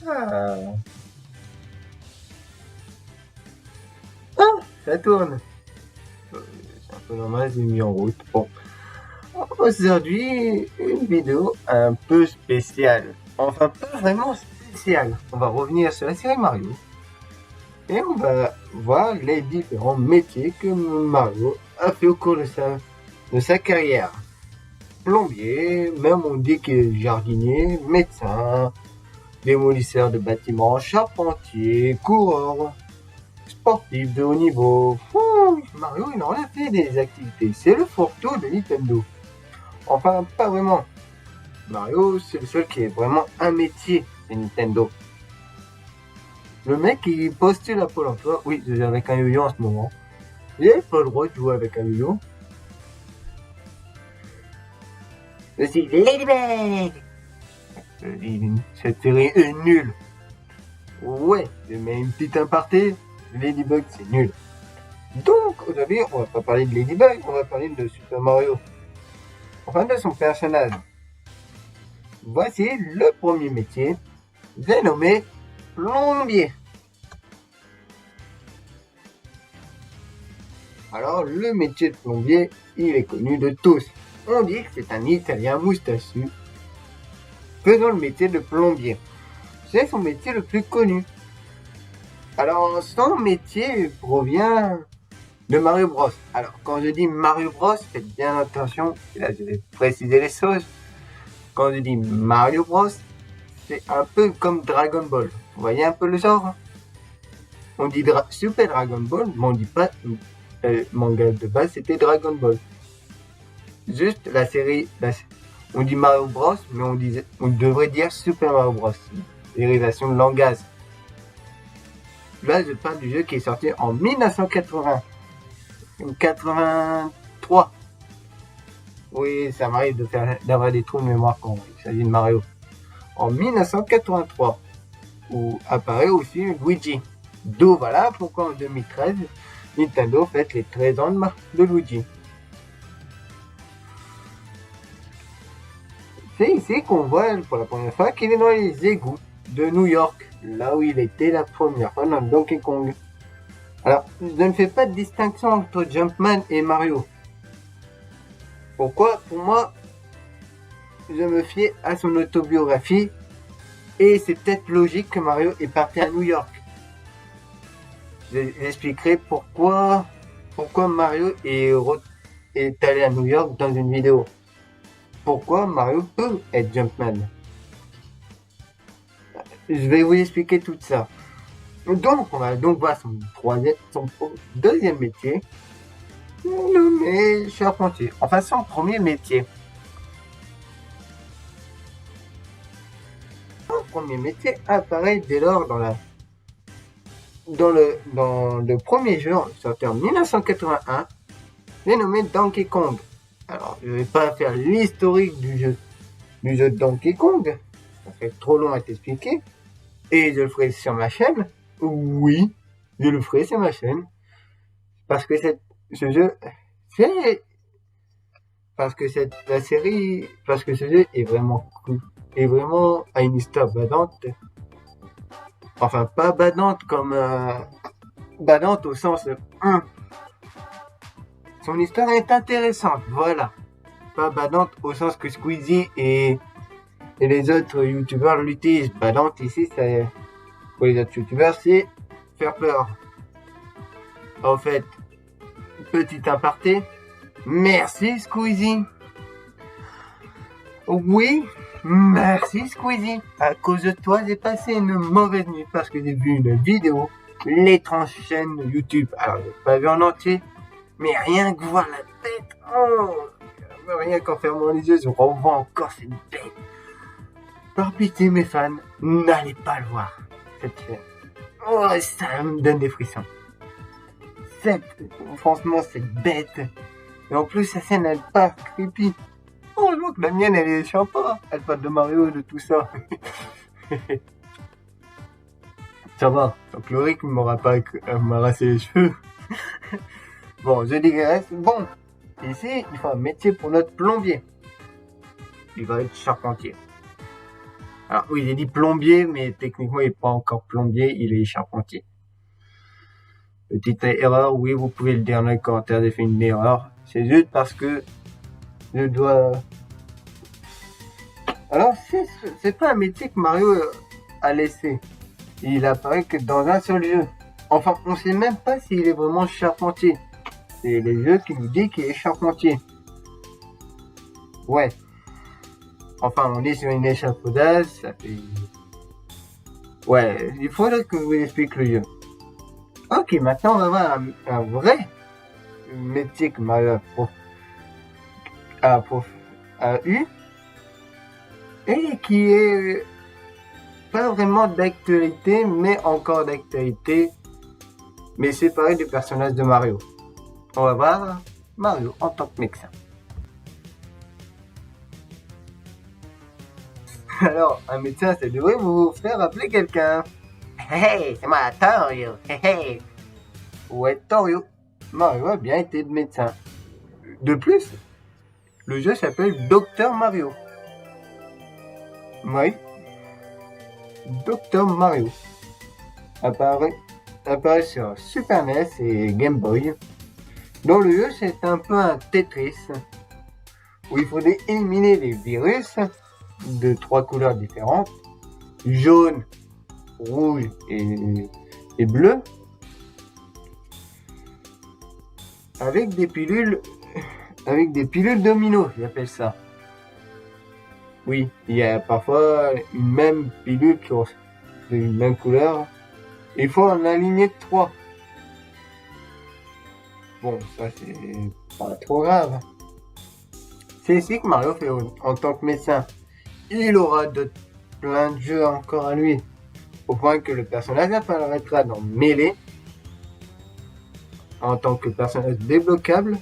Ah, ah, ça tourne. C'est un peu normal, j'ai mis en route. Bon, aujourd'hui, une vidéo un peu spéciale. Enfin, pas vraiment spéciale. On va revenir sur la série Mario. Et on va voir les différents métiers que Mario a fait au cours de sa carrière. Plombier, même on dit qu'il est jardinier, médecin, démolisseur de bâtiments, charpentier, coureur, sportif de haut niveau. Mario, il en a fait des activités. C'est le Forto de Nintendo. Enfin, pas vraiment. Mario, c'est le seul qui est vraiment un métier de Nintendo. Le mec, il postule à Pôle emploi. Oui, je suis avec un yo-yo en ce moment. Il n'a pas le droit de jouer avec un yo-yo. Je suis Ladybug. Cette série est nulle. Ouais, mais une petite aparté, Ladybug, c'est nul. Donc, aujourd'hui, on va pas parler de Ladybug, on va parler de Super Mario. Enfin, de son personnage. Voici le premier métier, j'ai nommé plombier. Alors, le métier de plombier, il est connu de tous. On dit que c'est un Italien moustachu faisant le métier de plombier. C'est son métier le plus connu. Alors, son métier provient de Mario Bros. Alors, quand je dis Mario Bros, faites bien attention, et là je vais préciser les choses. Quand je dis Mario Bros, c'est un peu comme Dragon Ball. Vous voyez un peu le genre? On dit Super Dragon Ball, mais on dit pas manga de base, c'était Dragon Ball. Juste la série, on dit Mario Bros, mais on devrait dire Super Mario Bros. Dérivation de langage. Là, je parle du jeu qui est sorti en 1980. 83. Oui, ça m'arrive d'avoir des trous de mémoire quand il s'agit de Mario. En 1983, où apparaît aussi Luigi. D'où voilà pourquoi en 2013, Nintendo fête les 13 ans de Luigi. C'est ici qu'on voit pour la première fois qu'il est dans les égouts de New York, là où il était la première fois dans Donkey Kong. Alors, je ne fais pas de distinction entre Jumpman et Mario. Pourquoi? Pour moi, je me fiais à son autobiographie et c'est peut-être logique que Mario est parti à New York. J'expliquerai pourquoi Mario est allé à New York dans une vidéo. Pourquoi Mario peut être Jumpman. Je vais vous expliquer tout ça. Donc, on va donc voir son deuxième métier, nommé charpentier. Enfin, son premier métier. Son premier métier apparaît dès lors dans le premier jeu sorti en 1981, dénommé Donkey Kong. Alors, je vais pas faire l'historique du jeu de Donkey Kong, ça fait trop long à t'expliquer, et je le ferai sur ma chaîne. Oui, je le ferai sur ma chaîne, parce que ce jeu, c'est parce que ce jeu est vraiment cool, et vraiment a une histoire badante. Enfin, pas badante comme badante au sens son histoire est intéressante, voilà. Pas badante au sens que Squeezie et les autres youtubeurs l'utilisent. Badante ici, c'est pour les autres youtubeurs, c'est faire peur. En fait, petit aparté, merci Squeezie. Oui, merci Squeezie. À cause de toi, j'ai passé une mauvaise nuit parce que j'ai vu une vidéo, l'étrange chaîne YouTube. Alors, j'ai pas vu en entier, mais rien que voir la tête, rien qu'en fermant les yeux, je revois encore cette bête. Par pitié, mes fans, n'allez pas le voir, cette chaîne. Oh, ça me donne des frissons. Franchement, c'est bête. Et en plus, sa scène, elle part creepy. Heureusement que la mienne, elle est sympa. Elle parle de Mario et de tout ça. Ça va, donc Lorik ne m'aura pas m'arraché les cheveux. Bon, je digresse. Bon, ici, il faut un métier pour notre plombier. Il va être charpentier. Alors oui, j'ai dit plombier, mais techniquement, il n'est pas encore plombier, il est charpentier. Petite erreur, oui, vous pouvez le dire dans les commentaires, j'ai fait une erreur. C'est juste parce que je dois... Alors, c'est pas un métier que Mario a laissé. Il apparaît que dans un seul jeu. Enfin, on sait même pas s'il est vraiment charpentier. C'est les jeux qui nous disent qu'il est charpentier. Ouais. Enfin, on est sur une échafaudage, ça fait... Ouais, il faudrait que je vous explique le jeu. Ok, maintenant on va voir un vrai métier que Mario a eu et qui est pas vraiment d'actualité, mais encore d'actualité, mais séparé du personnage de Mario. On va voir Mario en tant que médecin. Alors, un médecin, ça devrait vous faire appeler quelqu'un. Hey, c'est moi, Torio. Hey. Ouais, Torio. Mario a bien été de médecin. De plus, le jeu s'appelle Dr Mario. Oui. Dr Mario. Apparaît sur Super NES et Game Boy. Dans le jeu, c'est un peu un Tetris, où il faudrait éliminer les virus de 3 couleurs différentes, jaune, rouge et bleu, avec des pilules domino, j'appelle ça. Oui, il y a parfois une même pilule qui a une même couleur. Il faut en aligner 3. Bon, ça c'est pas trop grave. C'est ici que Mario fait en tant que médecin. Il aura plein de jeux encore à lui. Au point que le personnage apparaîtra dans Melee en tant que personnage débloquable.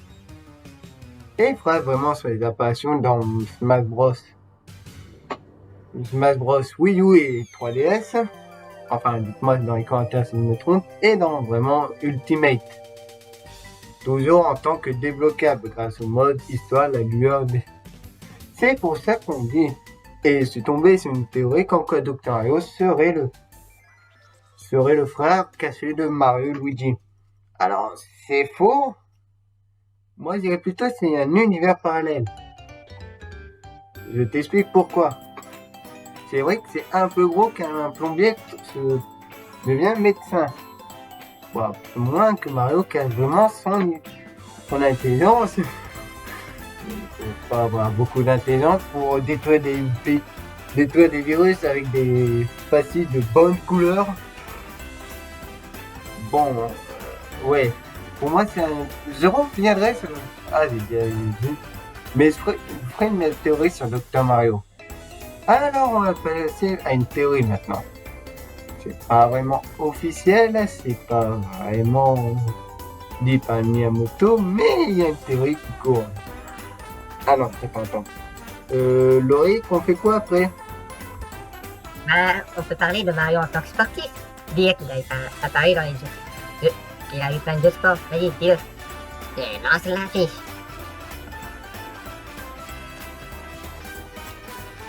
Et il fera vraiment ses apparitions dans Smash Bros. Smash Bros Wii U et 3DS. Enfin, dites-moi dans les commentaires si je me trompe. Et dans vraiment Ultimate. Toujours en tant que débloquable grâce au mode histoire, la lueur des... C'est pour ça qu'on dit. Et je suis tombé sur une théorie qu'en quoi Dr Mario serait le frère caché de Mario Luigi. Alors, c'est faux. Moi, je dirais plutôt que c'est un univers parallèle. Je t'explique pourquoi. C'est vrai que c'est un peu gros qu'un plombier devient médecin. Bon, moins que Mario cache vraiment son intelligence. Il faut pas avoir beaucoup d'intelligence pour détruire des virus avec des pastilles de bonne couleur. Bon, ouais. Pour moi, c'est un... Je reviendrai sur... Ah, j'ai déjà dit. Mais je ferai une théorie sur Dr Mario. Alors, on va passer à une théorie maintenant. C'est pas vraiment officiel, c'est pas vraiment dit par Miyamoto, mais il y a une théorie qui court. Ah non, c'est pas un temps. Laurie, on fait quoi après? On peut parler de Mario en tant que sportif. Dire qu'il a apparu dans les jeux. Qu'il a eu plein de jeux de sport. Vas-y, dis-le. Et lance l'affiche.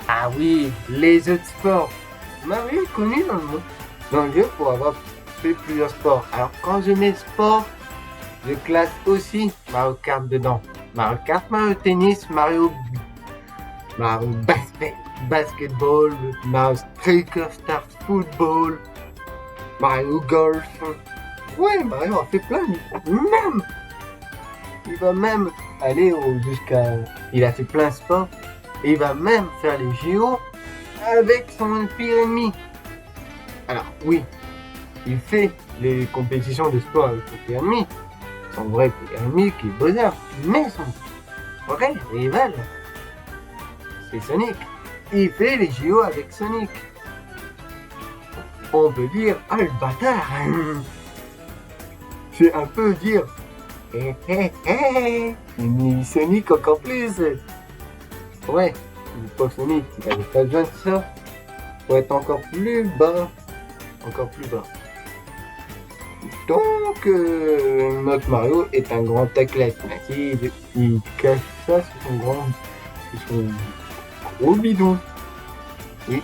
Ah oui, les jeux de sport. Mario est connu dans le jeu pour avoir fait plusieurs sports. Alors quand je mets sport, je classe aussi Mario Kart dedans. Mario Kart, Mario Tennis, Mario Basketball, Mario Striker Star Football, Mario Golf. Ouais, Mario a fait plein. Il va même aller il a fait plein de sports. Et il va même faire les JO avec son pire ennemi. Alors oui, il fait les compétitions de sport avec son pire ennemi. Son vrai pire ennemi qui est Bowser. Mais son vrai rival, c'est Sonic. Il fait les JO avec Sonic. On peut dire, ah le bâtard. C'est un peu dire, mais Sonic encore plus. Ouais, le pauvre Sonic, il n'avait pas besoin de ça pour être encore plus bas. Donc, notre Mario est un grand athlète. Il cache ça sur son gros bidon. Oui,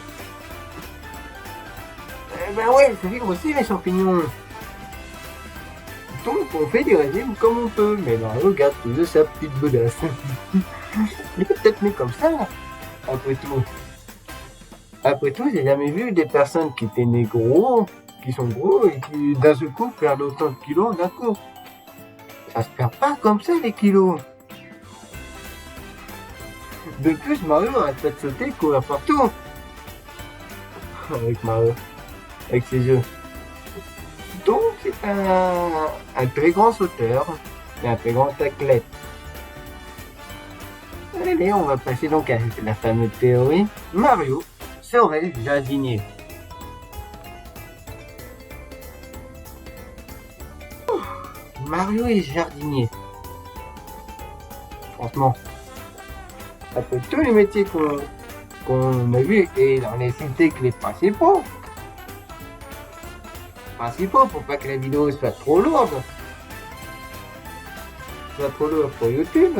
ben ouais, ça fait grossir les champignons. Donc on fait des régimes comme on peut, mais Mario garde toujours sa petite bodasse. Il est peut-être né comme ça, après tout. Après tout, j'ai jamais vu des personnes qui étaient nées gros, qui sont gros et qui d'un seul coup perdent autant de kilos d'un coup. Ça se perd pas comme ça les kilos. De plus, Mario arrête pas de sauter, courir partout. Avec Mario, avec ses jeux. Donc c'est un très grand sauteur et un très grand athlète. Allez, on va passer donc à la fameuse théorie. Mario serait jardinier. Mario est jardinier. Franchement, après tous les métiers qu'on a vus, et on a cité que les principaux pour pas que la vidéo soit trop lourde, pour YouTube,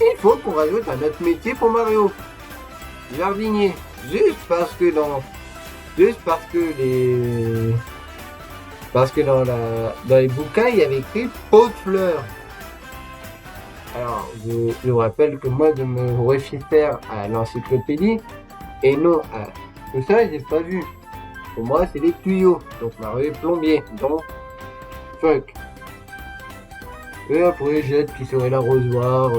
il faut qu'on rajoute un autre métier pour Mario. Jardinier. Juste parce que dans les bouquins, il y avait écrit pot de fleurs. Alors, je vous rappelle que moi, je me réfère à l'encyclopédie et non à tout ça, j'ai pas vu. Pour moi, c'est des tuyaux. Donc, Mario est plombier. Donc, fuck. Et après, jette qui serait l'arrosoir.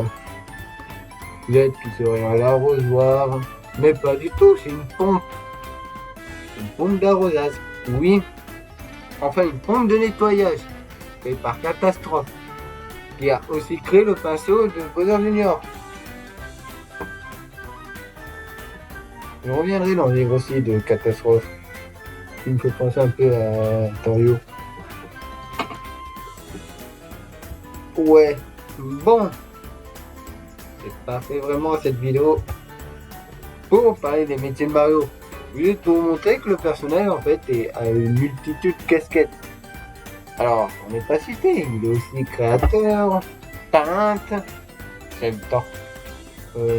Jette qui serait l'arrosoir. Mais pas du tout, c'est une pompe. Une pompe d'arrosage. Oui. Enfin, une pompe de nettoyage. Créée par Catastrophe. Qui a aussi créé le pinceau de Bowser Junior. Je reviendrai dans les grossiers de Catastrophe. Qui me fait penser un peu à Torio. Ouais. Bon. J'ai pas fait vraiment cette vidéo pour parler des métiers de Mario. Juste pour montrer que le personnage en fait a une multitude de casquettes. Alors, on n'est pas cité, il est aussi créateur, peintre, chef d'orchestre.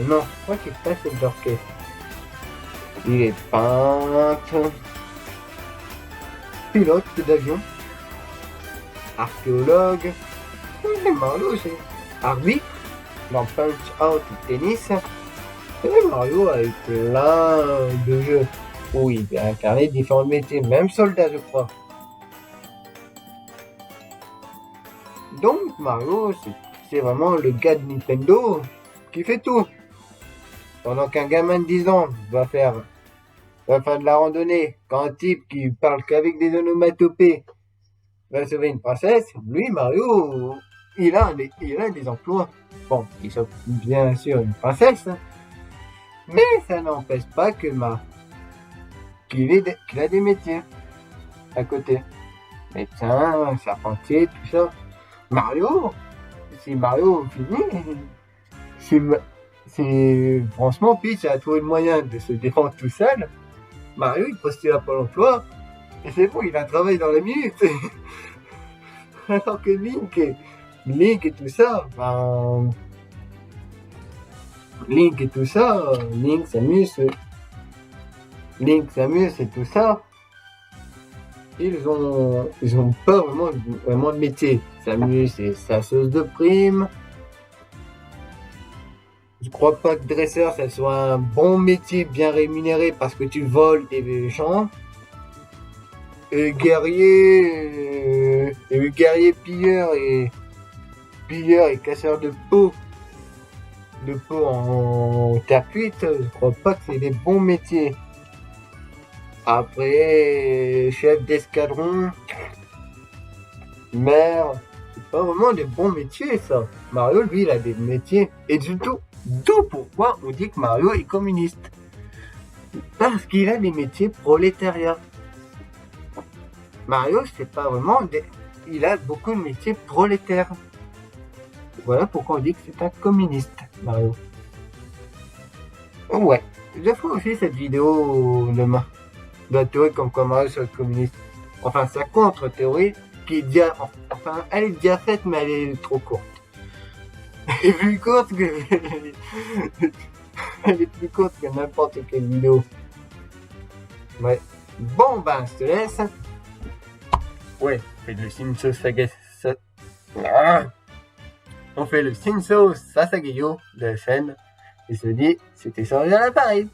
Non, je crois qu'il n'est pas chef d'orchestre. Il est peintre, pilote d'avion, archéologue, il est Mario aussi, arbitre dans Punch Out tennis. Et Mario a eu plein de jeux où il a incarné différents métiers, même soldat je crois. Donc Mario, c'est vraiment le gars de Nintendo qui fait tout. Pendant qu'un gamin de 10 ans va faire de la randonnée, quand un type qui parle qu'avec des onomatopées va sauver une princesse, lui Mario, il a des emplois. Bon, il sauve bien sûr une princesse, mais ça n'empêche pas que qu'il a des métiers à côté. Médecin, charpentier, tout ça. Mario, si Mario finit, c'est franchement Peach a trouvé le moyen de se défendre tout seul. Mario il postule à Pôle emploi et c'est bon, il a un travail dans la minute. Alors que Link et tout ça, Link s'amuse et tout ça. Ils ont pas vraiment de métier. Samus, c'est chasseuse de primes. Je crois pas que dresseur, ça soit un bon métier bien rémunéré parce que tu voles des gens. Et guerrier pilleur et casseur de peau en terre cuite, je crois pas que c'est des bons métiers. Après, chef d'escadron, maire, c'est pas vraiment des bons métiers ça. Mario, lui, il a des métiers. Et d'où pourquoi on dit que Mario est communiste. Parce qu'il a des métiers prolétariats. Mario, c'est pas vraiment il a beaucoup de métiers prolétaires. Voilà pourquoi on dit que c'est un communiste, Mario. Ouais, je ferai aussi cette vidéo demain. De la théorie comme quoi Mario serait communiste. Enfin, sa contre-théorie, qui est déjà, enfin, elle est déjà faite, mais elle est trop courte. Elle est plus courte que, elle est plus courte que n'importe quelle vidéo. Ouais. Bon, ben, je te laisse. Ouais, on fait le Shinso On fait le Shinso Sasageyo de la scène. Et se dit, c'était ça à l'appareil.